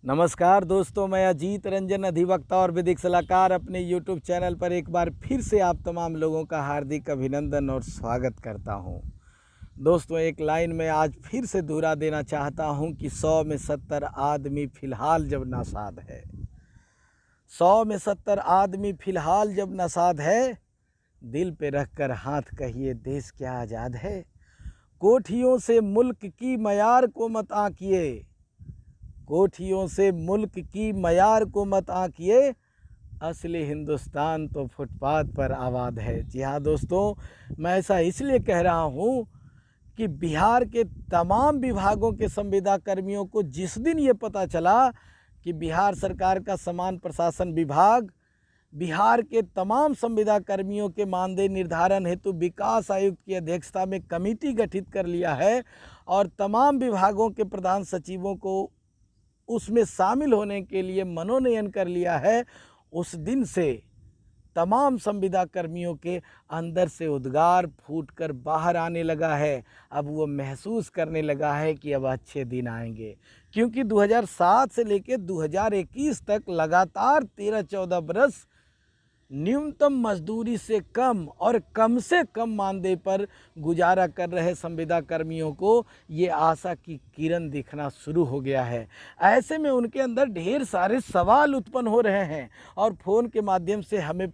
नमस्कार दोस्तों, मैं अजीत रंजन अधिवक्ता और विधिक सलाहकार अपने YouTube चैनल पर एक बार फिर से आप तमाम लोगों का हार्दिक अभिनंदन और स्वागत करता हूं। दोस्तों, एक लाइन में आज फिर से दोहरा देना चाहता हूं कि 100 में 70 आदमी फ़िलहाल जब नासाद है, 100 में 70 आदमी फ़िलहाल जब नासाद है, दिल पे रख कर हाथ कहिए देश क्या आज़ाद है। कोठियों से मुल्क की मयार को मत आंकिए, कोठियों से मुल्क की मयार को मत आंकिए, असली हिंदुस्तान तो फुटपाथ पर आबाद है। जी हाँ दोस्तों, मैं ऐसा इसलिए कह रहा हूँ कि बिहार के तमाम विभागों के संविदा कर्मियों को जिस दिन ये पता चला कि बिहार सरकार का समान प्रशासन विभाग बिहार के तमाम संविदा कर्मियों के मानदेय निर्धारण हेतु विकास आयुक्त की अध्यक्षता में कमेटी गठित कर लिया है और तमाम विभागों के प्रधान सचिवों को उसमें शामिल होने के लिए मनोनयन कर लिया है, उस दिन से तमाम संविदा कर्मियों के अंदर से उद्गार फूटकर बाहर आने लगा है। अब वो महसूस करने लगा है कि अब अच्छे दिन आएंगे, क्योंकि 2007 से लेकर 2021 तक लगातार 13-14 बरस न्यूनतम मजदूरी से कम और कम से कम मानदेय पर गुजारा कर रहे संविदा कर्मियों को ये आशा की किरण दिखना शुरू हो गया है। ऐसे में उनके अंदर ढेर सारे सवाल उत्पन्न हो रहे हैं और फ़ोन के माध्यम से हमें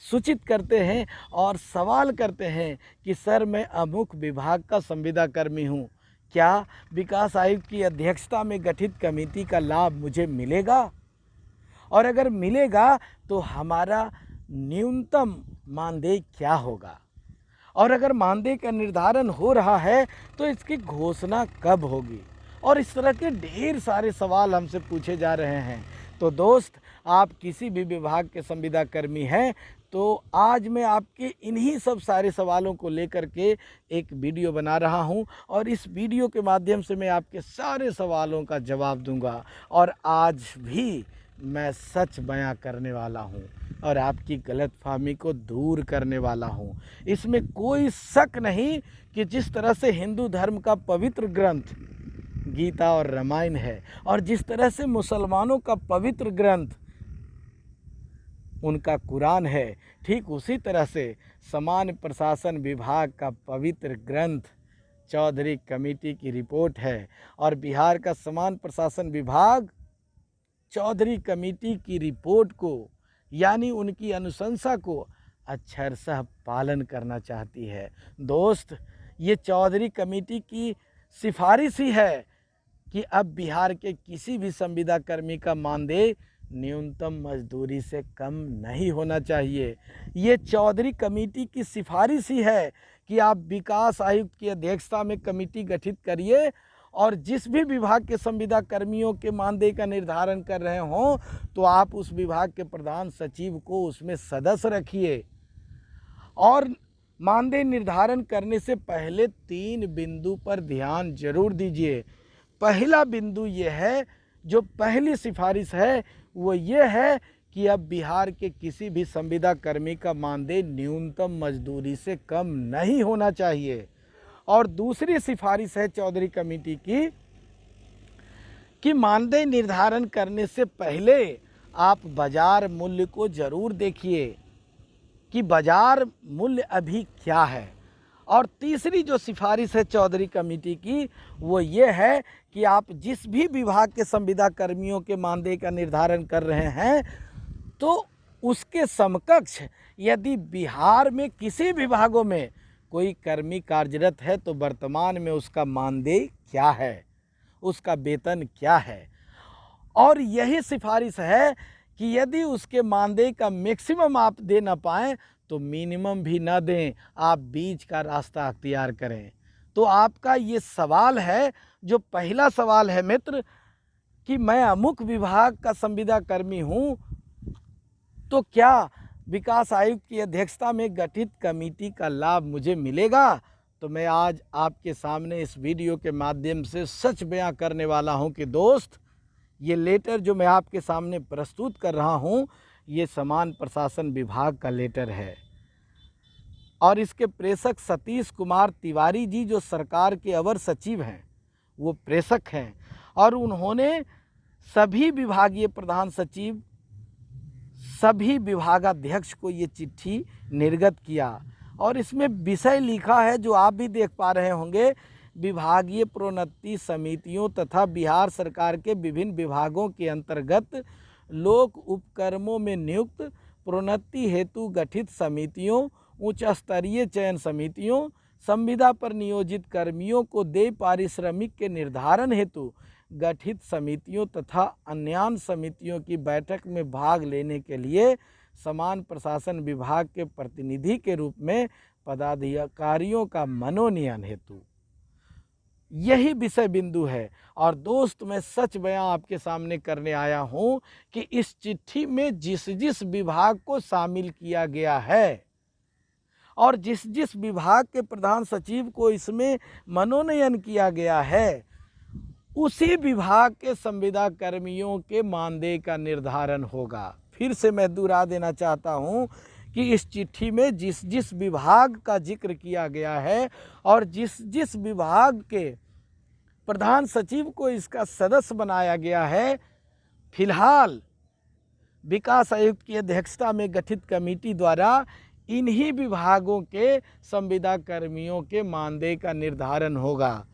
सूचित करते हैं और सवाल करते हैं कि सर, मैं अमुक विभाग का संविदा कर्मी हूँ, क्या विकास आयुक्त की अध्यक्षता में गठित कमेटी का लाभ मुझे मिलेगा, और अगर मिलेगा तो हमारा न्यूनतम मानदेय क्या होगा, और अगर मानदेय का निर्धारण हो रहा है तो इसकी घोषणा कब होगी। और इस तरह के ढेर सारे सवाल हमसे पूछे जा रहे हैं। तो दोस्त, आप किसी भी विभाग के संविदा कर्मी हैं तो आज मैं आपके इन्हीं सब सारे सवालों को लेकर के एक वीडियो बना रहा हूं और इस वीडियो के माध्यम से मैं आपके सारे सवालों का जवाब दूंगा। और आज भी मैं सच बयां करने वाला हूं और आपकी गलतफहमी को दूर करने वाला हूं। इसमें कोई शक नहीं कि जिस तरह से हिंदू धर्म का पवित्र ग्रंथ गीता और रामायण है और जिस तरह से मुसलमानों का पवित्र ग्रंथ उनका कुरान है, ठीक उसी तरह से समान प्रशासन विभाग का पवित्र ग्रंथ चौधरी कमेटी की रिपोर्ट है। और बिहार का समान प्रशासन विभाग चौधरी कमेटी की रिपोर्ट को, यानी उनकी अनुशंसा को अक्षरशः पालन करना चाहती है। दोस्त, ये चौधरी कमेटी की सिफारिश ही है कि अब बिहार के किसी भी संविदा कर्मी का मानदेय न्यूनतम मजदूरी से कम नहीं होना चाहिए। ये चौधरी कमेटी की सिफारिश ही है कि आप विकास आयुक्त की अध्यक्षता में कमेटी गठित करिए और जिस भी विभाग के संविदा कर्मियों के मानदेय का निर्धारण कर रहे हों तो आप उस विभाग के प्रधान सचिव को उसमें सदस्य रखिए। और मानदेय निर्धारण करने से पहले 3 बिंदु पर ध्यान जरूर दीजिए। पहला बिंदु ये है, जो पहली सिफारिश है वो ये है कि अब बिहार के किसी भी संविदा कर्मी का मानदेय न्यूनतम मजदूरी से कम नहीं होना चाहिए। और दूसरी सिफारिश है चौधरी कमेटी की कि मानदेय निर्धारण करने से पहले आप बाजार मूल्य को जरूर देखिए कि बाजार मूल्य अभी क्या है। और तीसरी जो सिफारिश है चौधरी कमेटी की वो ये है कि आप जिस भी विभाग के संविदा कर्मियों के मानदेय का निर्धारण कर रहे हैं तो उसके समकक्ष यदि बिहार में किसी विभागों में कोई कर्मी कार्यरत है तो वर्तमान में उसका मानदेय क्या है, उसका वेतन क्या है। और यही सिफारिश है कि यदि उसके मानदेय का मैक्सिमम आप दे ना पाएँ तो मिनिमम भी ना दें, आप बीच का रास्ता अख्तियार करें। तो आपका ये सवाल है, जो पहला सवाल है मित्र, कि मैं अमुक विभाग का संविदा कर्मी हूँ तो क्या विकास आयुक्त की अध्यक्षता में गठित कमेटी का लाभ मुझे मिलेगा। तो मैं आज आपके सामने इस वीडियो के माध्यम से सच बयां करने वाला हूं कि दोस्त, ये लेटर जो मैं आपके सामने प्रस्तुत कर रहा हूं ये समान प्रशासन विभाग का लेटर है और इसके प्रेषक सतीश कुमार तिवारी जी, जो सरकार के अवर सचिव हैं, वो प्रेषक हैं और उन्होंने सभी विभागीय प्रधान सचिव, सभी विभागाध्यक्ष को ये चिट्ठी निर्गत किया और इसमें विषय लिखा है जो आप भी देख पा रहे होंगे, विभागीय प्रोन्नति समितियों तथा बिहार सरकार के विभिन्न विभागों के अंतर्गत लोक उपक्रमों में नियुक्त प्रोन्नति हेतु गठित समितियों, उच्च स्तरीय चयन समितियों, संविदा पर नियोजित कर्मियों को देय पारिश्रमिक के निर्धारण हेतु गठित समितियों तथा अन्य समितियों की बैठक में भाग लेने के लिए समान प्रशासन विभाग के प्रतिनिधि के रूप में पदाधिकारियों का मनोनयन हेतु, यही विषय बिंदु है। और दोस्त, मैं सच बयां आपके सामने करने आया हूं कि इस चिट्ठी में जिस जिस विभाग को शामिल किया गया है और जिस जिस विभाग के प्रधान सचिव को इसमें मनोनयन किया गया है, उसी विभाग के संविदा कर्मियों के मानदेय का निर्धारण होगा। फिर से मैं दोहरा देना चाहता हूं कि इस चिट्ठी में जिस जिस विभाग का जिक्र किया गया है और जिस जिस विभाग के प्रधान सचिव को इसका सदस्य बनाया गया है, फिलहाल विकास आयुक्त की अध्यक्षता में गठित कमेटी द्वारा इन्हीं विभागों के संविदा कर्मियों के मानदेय का निर्धारण होगा।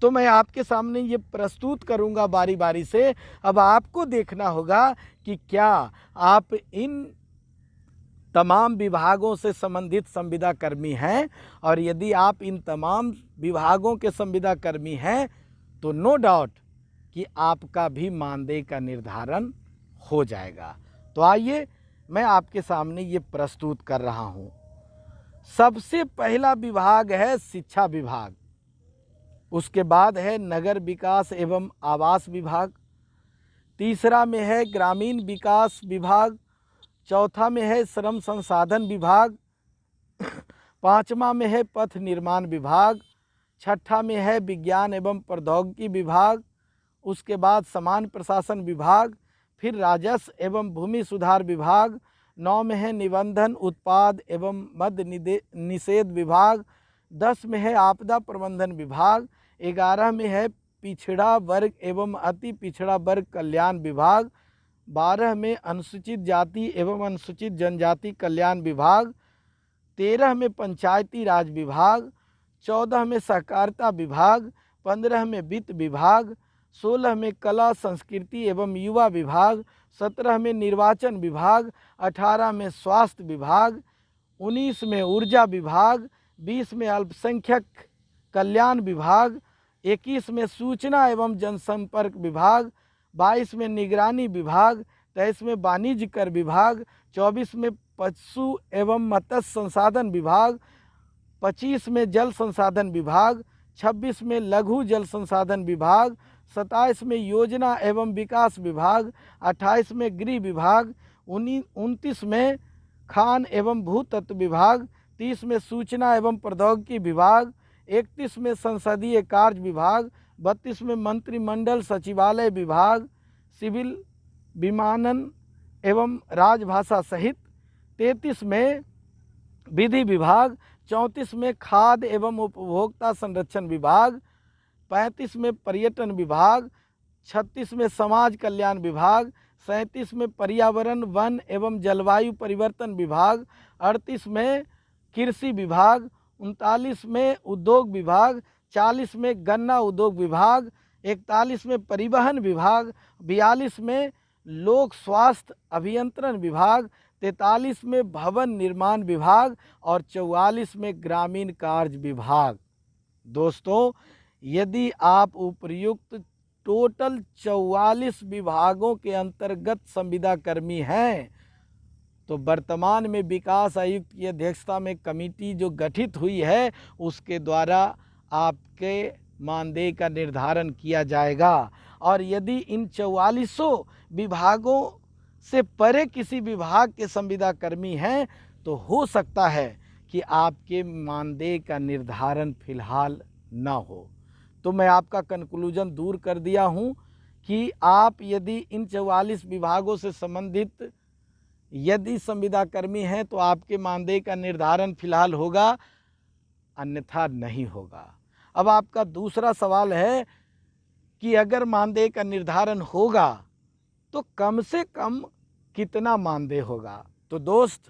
तो मैं आपके सामने ये प्रस्तुत करूंगा बारी बारी से। अब आपको देखना होगा कि क्या आप इन तमाम विभागों से संबंधित संविदा कर्मी हैं, और यदि आप इन तमाम विभागों के संविदा कर्मी हैं तो नो डाउट कि आपका भी मानदेय का निर्धारण हो जाएगा। तो आइए मैं आपके सामने ये प्रस्तुत कर रहा हूँ। सबसे पहला विभाग है शिक्षा विभाग, उसके बाद है नगर विकास एवं आवास विभाग, तीसरा में है ग्रामीण विकास विभाग, चौथा में है श्रम संसाधन विभाग, पांचवा में है पथ निर्माण विभाग, छठा में है विज्ञान एवं प्रौद्योगिकी विभाग, उसके बाद समान प्रशासन विभाग, फिर राजस्व एवं भूमि सुधार विभाग, 9 में है निबंधन उत्पाद एवं मद्य निषेध विभाग, 10 में है आपदा प्रबंधन विभाग, 11 में है पिछड़ा वर्ग एवं अति पिछड़ा वर्ग कल्याण विभाग, 12 में अनुसूचित जाति एवं अनुसूचित जनजाति कल्याण विभाग, 13 में पंचायती राज विभाग, 14 में सहकारिता विभाग, 15 में वित्त विभाग, 16 में कला संस्कृति एवं युवा विभाग, 17 में निर्वाचन विभाग, 18 में स्वास्थ्य विभाग, 19 में ऊर्जा विभाग, 20 में अल्पसंख्यक कल्याण विभाग, 21 में सूचना एवं जनसंपर्क विभाग, 22 में निगरानी विभाग, 23 में वाणिज्य कर विभाग, 24 में पशु एवं मत्स्य संसाधन विभाग, 25 में जल संसाधन विभाग, 26 में लघु जल संसाधन विभाग, 27 में योजना एवं विकास विभाग, 28 में गृह विभाग, 29 में खान एवं भूतत्व विभाग, 30 में सूचना एवं प्रौद्योगिकी विभाग, 31 में संसदीय कार्य विभाग, 32 में मंत्रिमंडल सचिवालय विभाग, सिविल विमानन एवं राजभाषा सहित, 33 में विधि विभाग, 34 में खाद्य एवं उपभोक्ता संरक्षण विभाग, 35 में पर्यटन विभाग, 36 में समाज कल्याण विभाग, 37 में पर्यावरण वन एवं जलवायु परिवर्तन विभाग, 38 में कृषि विभाग, 39 में उद्योग विभाग, 40 में गन्ना उद्योग विभाग, 41 में परिवहन विभाग, 42 में लोक स्वास्थ्य अभियंत्रण विभाग, 43 में भवन निर्माण विभाग और 44 में ग्रामीण कार्य विभाग। दोस्तों, यदि आप उपर्युक्त टोटल 44 विभागों के अंतर्गत संविदा कर्मी हैं तो वर्तमान में विकास आयुक्त की अध्यक्षता में कमेटी जो गठित हुई है उसके द्वारा आपके मानदेय का निर्धारण किया जाएगा। और यदि इन 44 विभागों से परे किसी विभाग के संविदा कर्मी हैं तो हो सकता है कि आपके मानदेय का निर्धारण फिलहाल ना हो। तो मैं आपका कंक्लूजन दूर कर दिया हूं कि आप यदि इन 44 विभागों से संबंधित यदि संविदा कर्मी हैं तो आपके मानदेय का निर्धारण फिलहाल होगा, अन्यथा नहीं होगा। अब आपका दूसरा सवाल है कि अगर मानदेय का निर्धारण होगा तो कम से कम कितना मानदेय होगा। तो दोस्त,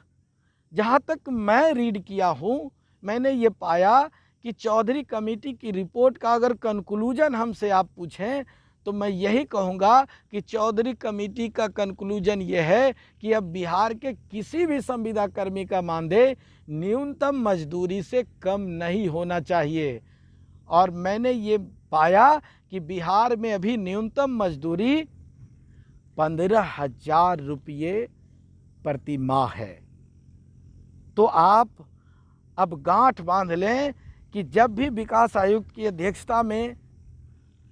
जहाँ तक मैं रीड किया हूँ, मैंने ये पाया कि चौधरी कमेटी की रिपोर्ट का अगर कंक्लूजन हमसे आप पूछें तो मैं यही कहूँगा कि चौधरी कमेटी का कंक्लूजन ये है कि अब बिहार के किसी भी संविदा कर्मी का मानदेय न्यूनतम मजदूरी से कम नहीं होना चाहिए। और मैंने ये पाया कि बिहार में अभी न्यूनतम मजदूरी 15,000 रुपये प्रति माह है। तो आप अब गांठ बांध लें कि जब भी विकास आयुक्त की अध्यक्षता में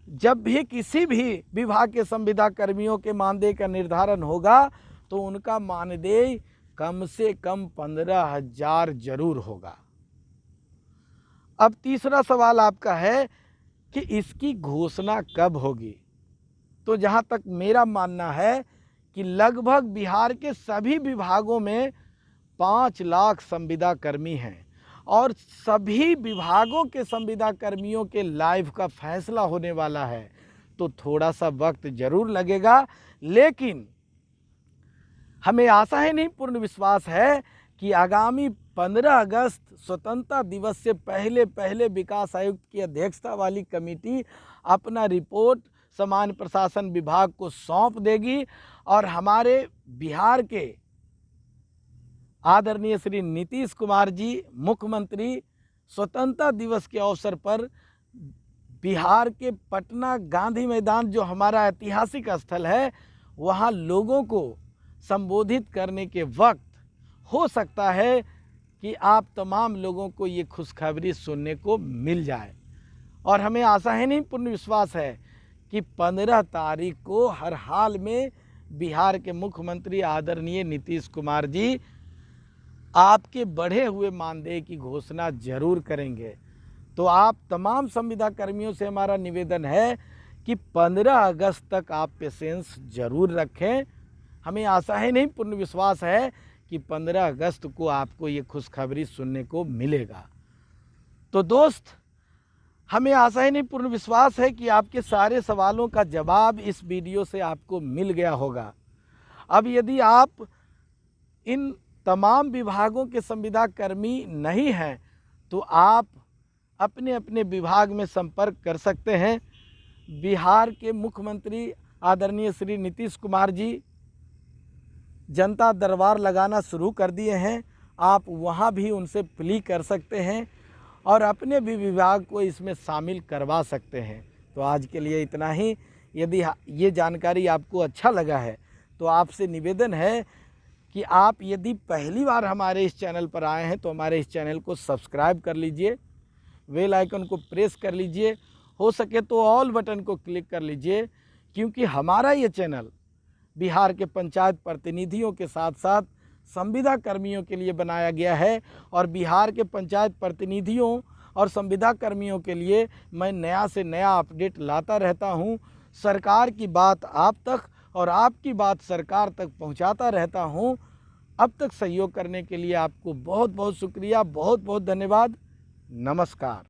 जब भी किसी भी विभाग के संविदा कर्मियों के मानदेय का निर्धारण होगा तो उनका मानदेय कम से कम 15,000 जरूर होगा। अब तीसरा सवाल आपका है कि इसकी घोषणा कब होगी। तो जहाँ तक मेरा मानना है कि लगभग बिहार के सभी विभागों में 5 लाख संविदा कर्मी हैं और सभी विभागों के संविदा कर्मियों के लाइफ का फैसला होने वाला है। तो थोड़ा सा वक्त जरूर लगेगा, लेकिन हमें आशा है नहीं, पूर्ण विश्वास है कि आगामी 15 अगस्त स्वतंत्रता दिवस से पहले विकास आयुक्त की अध्यक्षता वाली कमेटी अपना रिपोर्ट सामान्य प्रशासन विभाग को सौंप देगी और हमारे बिहार के आदरणीय श्री नीतीश कुमार जी मुख्यमंत्री स्वतंत्रता दिवस के अवसर पर बिहार के पटना गांधी मैदान, जो हमारा ऐतिहासिक स्थल है, वहां लोगों को संबोधित करने के वक्त हो सकता है कि आप तमाम लोगों को ये खुशखबरी सुनने को मिल जाए। और हमें आशा है नहीं, पूर्ण विश्वास है कि 15 तारीख को हर हाल में बिहार के मुख्यमंत्री आदरणीय नीतीश कुमार जी आपके बढ़े हुए मानदेय की घोषणा जरूर करेंगे। तो आप तमाम संविदा कर्मियों से हमारा निवेदन है कि 15 अगस्त तक आप पेशेंस जरूर रखें। हमें आशा है नहीं, पूर्ण विश्वास है कि 15 अगस्त को आपको ये खुशखबरी सुनने को मिलेगा। तो दोस्त, हमें आशा है नहीं, पूर्ण विश्वास है कि आपके सारे सवालों का जवाब इस वीडियो से आपको मिल गया होगा। अब यदि आप इन तमाम विभागों के संविदा कर्मी नहीं हैं तो आप अपने अपने विभाग में संपर्क कर सकते हैं। बिहार के मुख्यमंत्री आदरणीय श्री नीतीश कुमार जी जनता दरबार लगाना शुरू कर दिए हैं, आप वहां भी उनसे प्ली कर सकते हैं और अपने भी विभाग को इसमें शामिल करवा सकते हैं। तो आज के लिए इतना ही। यदि ये जानकारी आपको अच्छा लगा है तो आपसे निवेदन है कि आप यदि पहली बार हमारे इस चैनल पर आए हैं तो हमारे इस चैनल को सब्सक्राइब कर लीजिए, बेल आइकन को प्रेस कर लीजिए, हो सके तो ऑल बटन को क्लिक कर लीजिए, क्योंकि हमारा ये चैनल बिहार के पंचायत प्रतिनिधियों के साथ साथ संविदा कर्मियों के लिए बनाया गया है और बिहार के पंचायत प्रतिनिधियों और संविदा कर्मियों के लिए मैं नया से नया अपडेट लाता रहता हूं। सरकार की बात आप तक और आपकी बात सरकार तक पहुंचाता रहता हूं। अब तक सहयोग करने के लिए आपको बहुत बहुत शुक्रिया, बहुत बहुत धन्यवाद। नमस्कार।